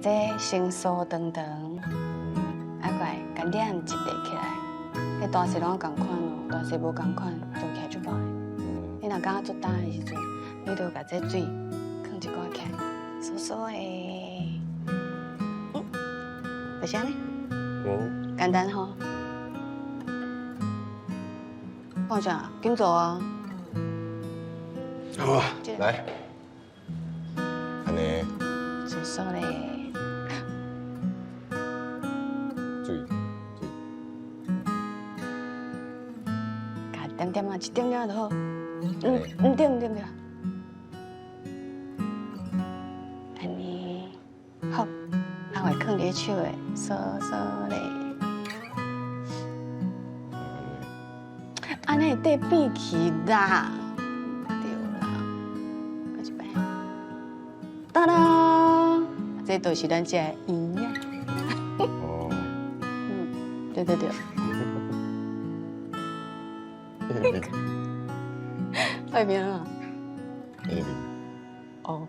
这先梳长长，啊，怪甲链一叠起来。迄大细拢共款哦，大细无共款，做起来就歹。你若感觉做干的时阵，你就甲这水放一寡起来，酥酥的。就是安尼。简单吼。放下，紧做啊。好啊，来，安尼，酥酥的。水。点点啊，一点点就好。点。安尼好，啊，会放伫手的，酥酥的。安尼会得变去啦。对啦，搁一摆。哒啦，这就是咱这圆啊。哦。对。外面啊。那边。哦。